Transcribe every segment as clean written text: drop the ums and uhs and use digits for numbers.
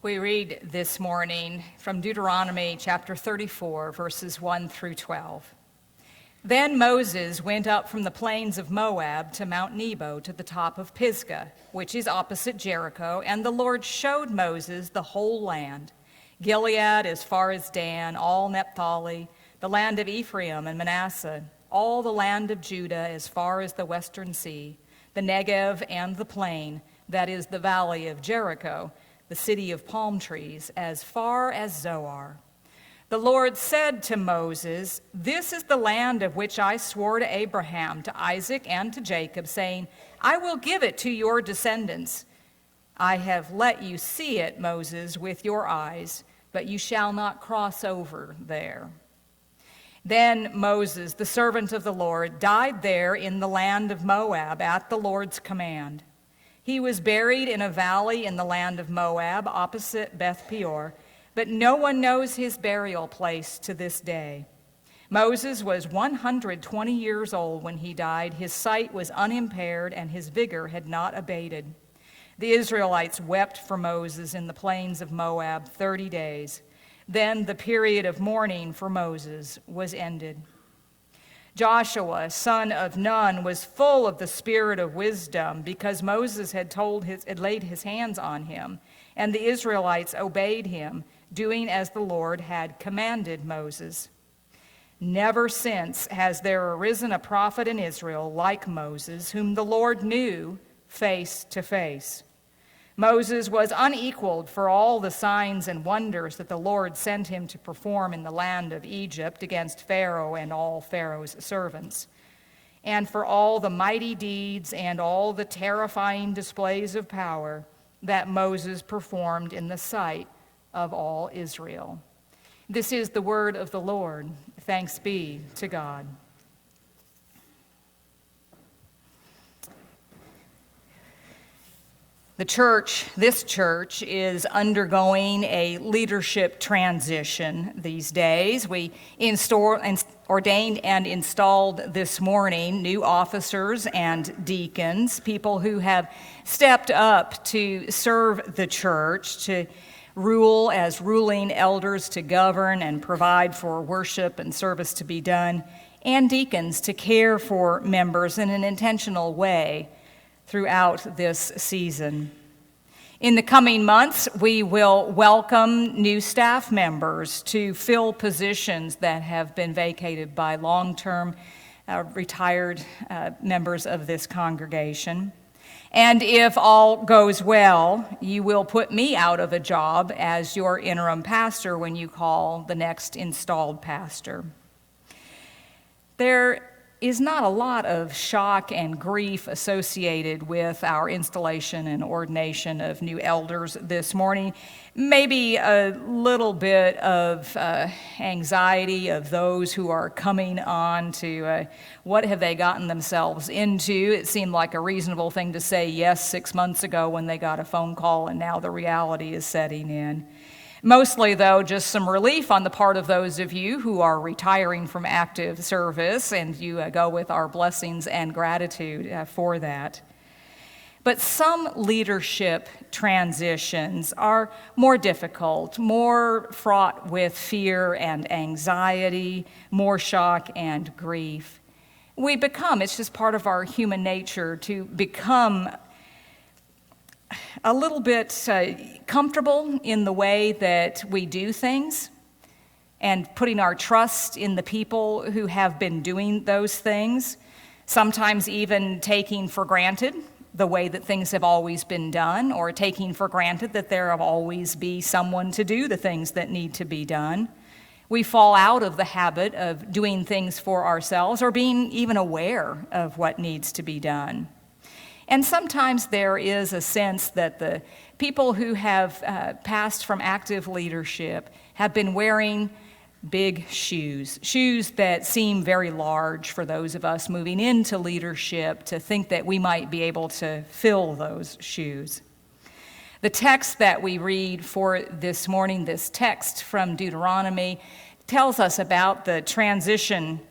We read this morning from Deuteronomy chapter 34, verses 1 through 12. Then Moses went up from the plains of Moab to Mount Nebo to the top of Pisgah, which is opposite Jericho, and the Lord showed Moses the whole land, Gilead as far as Dan, all Naphtali, the land of Ephraim and Manasseh, all the land of Judah as far as the western sea, the Negev and the plain, that is the valley of Jericho, the city of palm trees, as far as Zoar. The Lord said to Moses, "This is the land of which I swore to Abraham, to Isaac, and to Jacob, saying, I will give it to your descendants. I have let you see it, Moses, with your eyes, but you shall not cross over there." Then Moses, the servant of the Lord, died there in the land of Moab at the Lord's command. He was buried in a valley in the land of Moab, opposite Beth Peor, but no one knows his burial place to this day. Moses was 120 years old when he died. His sight was unimpaired, and his vigor had not abated. The Israelites wept for Moses in the plains of Moab 30 days. Then the period of mourning for Moses was ended. Joshua, son of Nun, was full of the spirit of wisdom because Moses had laid his hands on him, and the Israelites obeyed him, doing as the Lord had commanded Moses. Never since has there arisen a prophet in Israel like Moses, whom the Lord knew face to face. Moses was unequaled for all the signs and wonders that the Lord sent him to perform in the land of Egypt against Pharaoh and all Pharaoh's servants, and for all the mighty deeds and all the terrifying displays of power that Moses performed in the sight of all Israel. This is the word of the Lord. Thanks be to God. This church is undergoing a leadership transition these days. We ordained and installed this morning new officers and deacons, people who have stepped up to serve the church, to rule as ruling elders, to govern and provide for worship and service to be done, and deacons to care for members in an intentional way throughout this season. In the coming months, we will welcome new staff members to fill positions that have been vacated by long-term retired members of this congregation. And if all goes well, you will put me out of a job as your interim pastor when you call the next installed pastor. There is not a lot of shock and grief associated with our installation and ordination of new elders this morning. Maybe a little bit of anxiety of those who are coming on to what have they gotten themselves into. It seemed like a reasonable thing to say yes 6 months ago when they got a phone call, and now the reality is setting in. Mostly, though, just some relief on the part of those of you who are retiring from active service, and you go with our blessings and gratitude for that. But some leadership transitions are more difficult, more fraught with fear and anxiety, more shock and grief. It's just part of our human nature to become a little bit comfortable in the way that we do things and putting our trust in the people who have been doing those things, sometimes even taking for granted the way that things have always been done, or taking for granted that there will always be someone to do the things that need to be done. We fall out of the habit of doing things for ourselves or being even aware of what needs to be done. And sometimes there is a sense that the people who have passed from active leadership have been wearing big shoes that seem very large for those of us moving into leadership to think that we might be able to fill those shoes. The text that we read for this morning, this text from Deuteronomy, tells us about the transition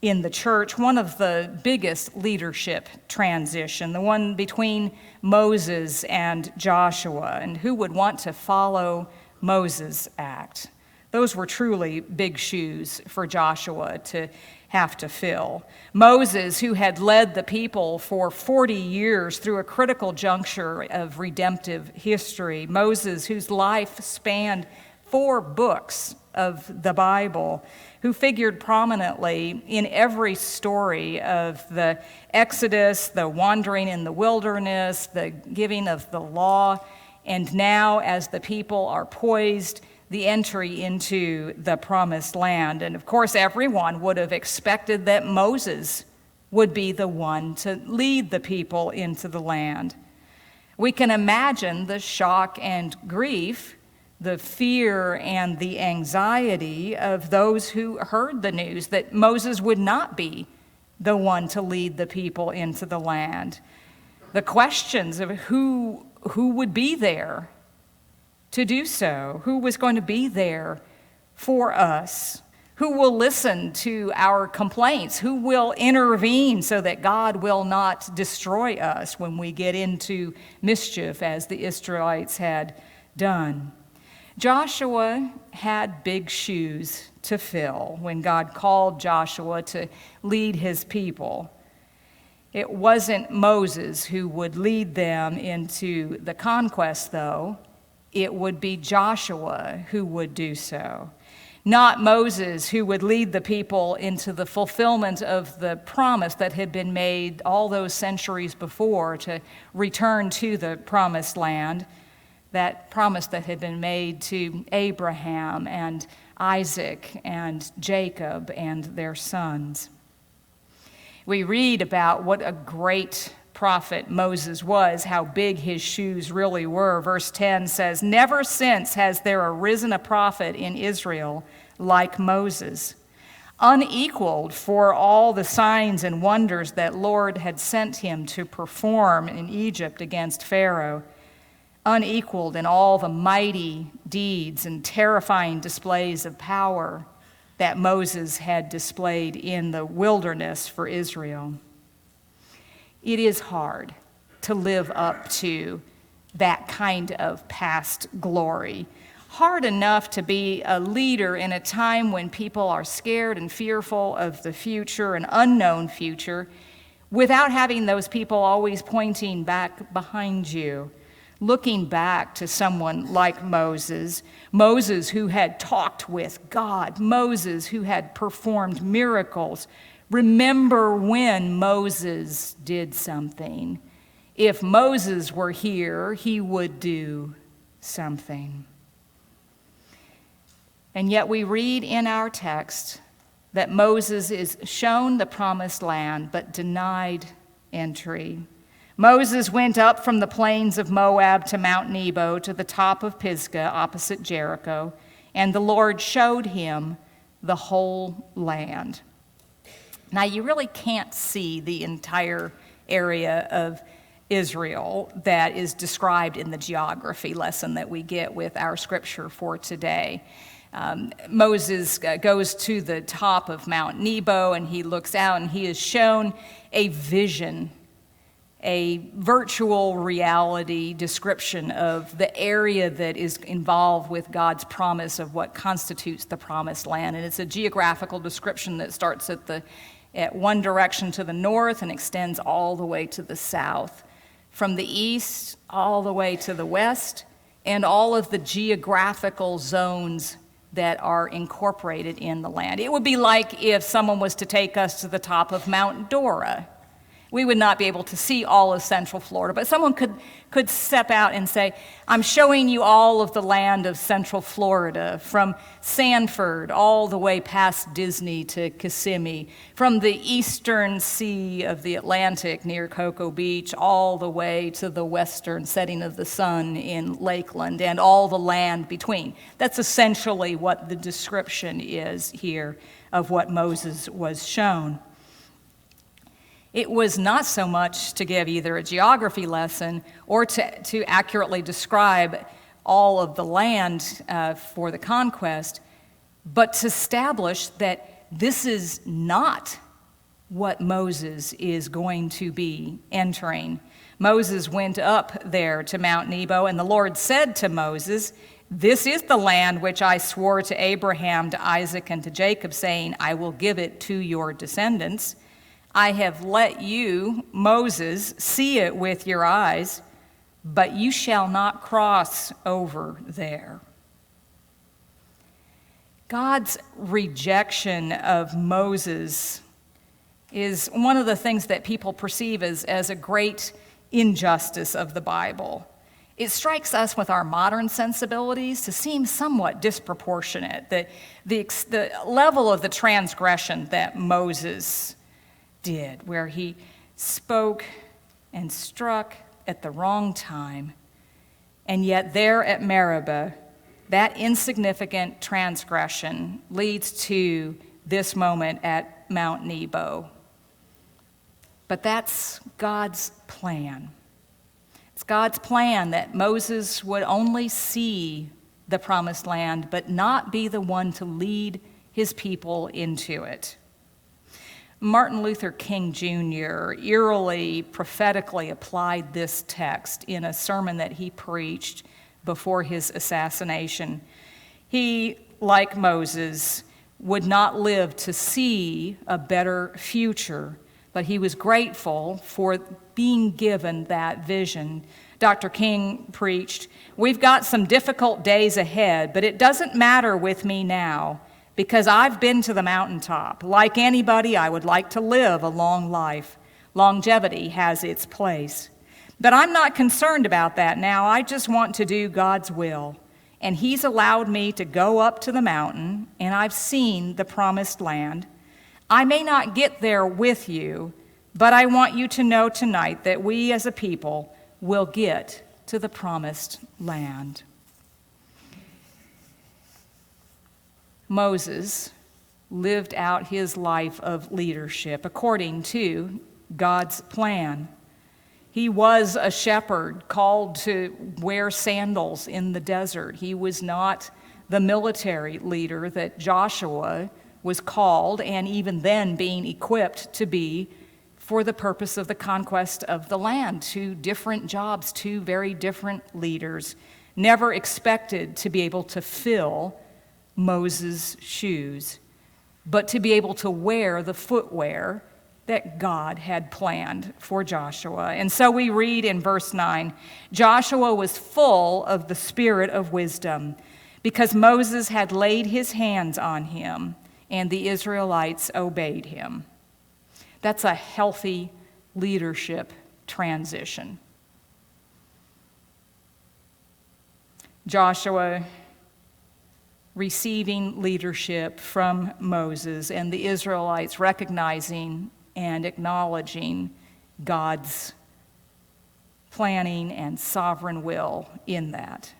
in the church, one of the biggest leadership transition, the one between Moses and Joshua, and who would want to follow Moses' act? Those were truly big shoes for Joshua to have to fill. Moses, who had led the people for 40 years through a critical juncture of redemptive history, Moses, whose life spanned 4 books of the Bible, who figured prominently in every story of the Exodus, the wandering in the wilderness, the giving of the law, and now as the people are poised, the entry into the promised land. And of course, everyone would have expected that Moses would be the one to lead the people into the land. We can imagine the shock and grief, the fear and the anxiety of those who heard the news that Moses would not be the one to lead the people into the land. The questions of who would be there to do so, who was going to be there for us, who will listen to our complaints, who will intervene so that God will not destroy us when we get into mischief as the Israelites had done. Joshua had big shoes to fill when God called Joshua to lead his people. It wasn't Moses who would lead them into the conquest, though. It would be Joshua who would do so. Not Moses who would lead the people into the fulfillment of the promise that had been made all those centuries before to return to the promised land, that promise that had been made to Abraham and Isaac and Jacob and their sons. We read about what a great prophet Moses was, how big his shoes really were. Verse 10 says, "Never since has there arisen a prophet in Israel like Moses, unequaled for all the signs and wonders that Lord had sent him to perform in Egypt against Pharaoh, unequaled in all the mighty deeds and terrifying displays of power that Moses had displayed in the wilderness for Israel." It is hard to live up to that kind of past glory. Hard enough to be a leader in a time when people are scared and fearful of the future, an unknown future, without having those people always pointing back behind you, looking back to someone like Moses, Moses who had talked with God, Moses who had performed miracles. Remember when Moses did something. If Moses were here, he would do something. And yet we read in our text that Moses is shown the promised land but denied entry. Moses went up from the plains of Moab to Mount Nebo to the top of Pisgah opposite Jericho, and the Lord showed him the whole land. Now, you really can't see the entire area of Israel that is described in the geography lesson that we get with our scripture for today. Moses goes to the top of Mount Nebo, and he looks out, and he is shown a vision, a virtual reality description of the area that is involved with God's promise of what constitutes the promised land. And it's a geographical description that starts at one direction to the north and extends all the way to the south, from the east all the way to the west, and all of the geographical zones that are incorporated in the land. It would be like if someone was to take us to the top of Mount Dora. We would not be able to see all of Central Florida, but someone could step out and say, I'm showing you all of the land of Central Florida, from Sanford all the way past Disney to Kissimmee, from the eastern sea of the Atlantic near Cocoa Beach all the way to the western setting of the sun in Lakeland, and all the land between. That's essentially what the description is here of what Moses was shown. It was not so much to give either a geography lesson or to accurately describe all of the land for the conquest, but to establish that this is not what Moses is going to be entering. Moses went up there to Mount Nebo, and the Lord said to Moses, "This is the land which I swore to Abraham, to Isaac, and to Jacob, saying, I will give it to your descendants. I have let you, Moses, see it with your eyes, but you shall not cross over there." God's rejection of Moses is one of the things that people perceive as a great injustice of the Bible. It strikes us with our modern sensibilities to seem somewhat disproportionate, that the level of the transgression that Moses did, where he spoke and struck at the wrong time, and yet there at Meribah, that insignificant transgression leads to this moment at Mount Nebo. But that's God's plan. It's God's plan that Moses would only see the promised land, but not be the one to lead his people into it. Martin Luther King Jr. eerily, prophetically applied this text in a sermon that he preached before his assassination. He, like Moses, would not live to see a better future, but he was grateful for being given that vision. Dr. King preached, "We've got some difficult days ahead, but it doesn't matter with me now because I've been to the mountaintop. Like anybody, I would like to live a long life. Longevity has its place. But I'm not concerned about that now. I just want to do God's will. And He's allowed me to go up to the mountain, and I've seen the promised land. I may not get there with you, but I want you to know tonight that we as a people will get to the promised land." Moses lived out his life of leadership according to God's plan. He was a shepherd called to wear sandals in the desert. He was not the military leader that Joshua was called, and even then being equipped to be, for the purpose of the conquest of the land. Two different jobs, two very different leaders, never expected to be able to fill Moses' shoes, but to be able to wear the footwear that God had planned for Joshua. And so we read in verse 9, Joshua was full of the spirit of wisdom because Moses had laid his hands on him, and the Israelites obeyed him. That's a healthy leadership transition. Joshua receiving leadership from Moses, and the Israelites recognizing and acknowledging God's planning and sovereign will in that.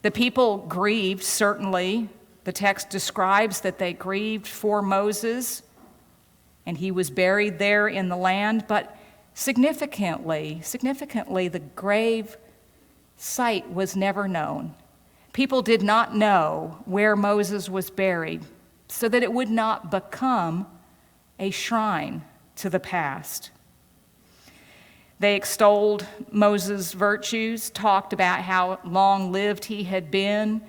The people grieved, certainly. The text describes that they grieved for Moses, and he was buried there in the land, but significantly, the grave site was never known. People did not know where Moses was buried, so that it would not become a shrine to the past. They extolled Moses' virtues, talked about how long-lived he had been,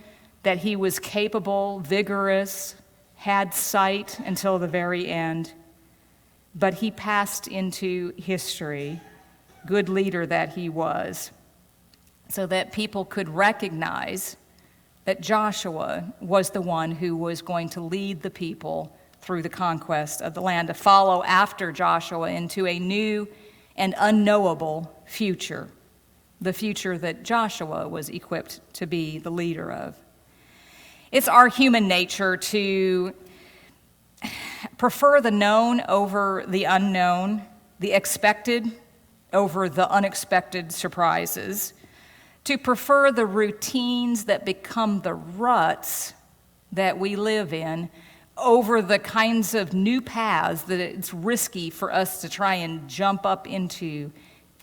that he was capable, vigorous, had sight until the very end. But he passed into history, good leader that he was, so that people could recognize that Joshua was the one who was going to lead the people through the conquest of the land, to follow after Joshua into a new and unknowable future, the future that Joshua was equipped to be the leader of. It's our human nature to prefer the known over the unknown, the expected over the unexpected surprises, to prefer the routines that become the ruts that we live in over the kinds of new paths that it's risky for us to try and jump up into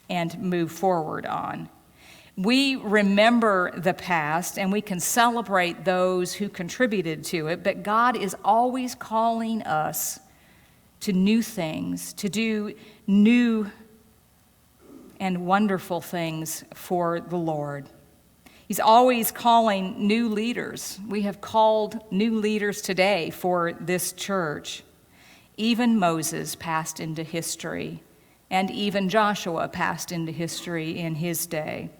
and move forward on. We remember the past and we can celebrate those who contributed to it, but God is always calling us to new things, to do new and wonderful things for the Lord. He's always calling new leaders. We have called new leaders today for this church. Even Moses passed into history, and even Joshua passed into history in his day.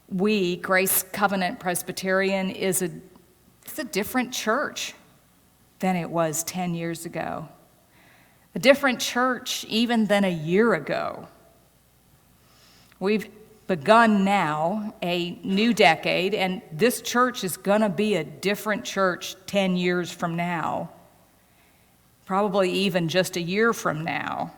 We, Grace Covenant Presbyterian, it's a different church than it was 10 years ago. A different church even than a year ago. We've begun now a new decade, and this church is going to be a different church 10 years from now, probably even just a year from now.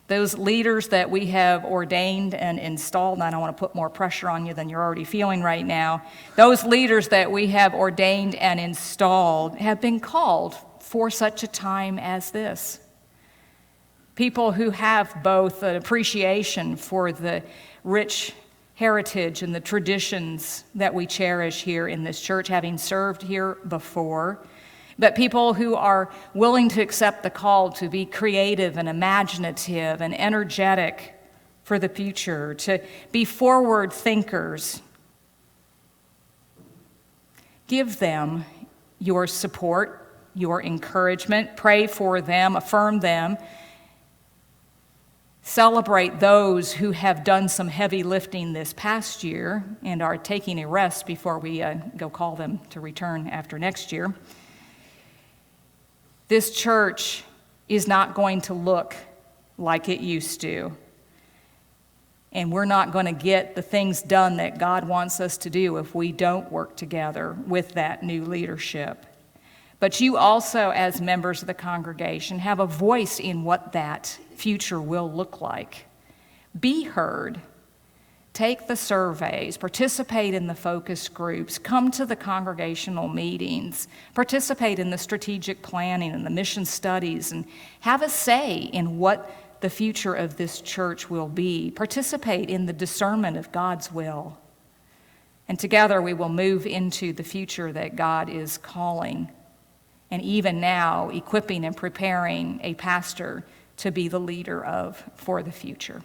Those leaders that we have ordained and installed, and I don't want to put more pressure on you than you're already feeling right now, those leaders that we have ordained and installed have been called for such a time as this. People who have both an appreciation for the rich heritage and the traditions that we cherish here in this church, having served here before, but people who are willing to accept the call to be creative and imaginative and energetic for the future, to be forward thinkers. Give them your support, your encouragement, pray for them, affirm them. Celebrate those who have done some heavy lifting this past year and are taking a rest before we go call them to return after next year. This church is not going to look like it used to. And we're not going to get the things done that God wants us to do if we don't work together with that new leadership. But you also, as members of the congregation, have a voice in what that future will look like. Be heard. Take the surveys, participate in the focus groups, come to the congregational meetings, participate in the strategic planning and the mission studies, and have a say in what the future of this church will be. Participate in the discernment of God's will. And together we will move into the future that God is calling, and even now equipping and preparing a pastor to be the leader of for the future.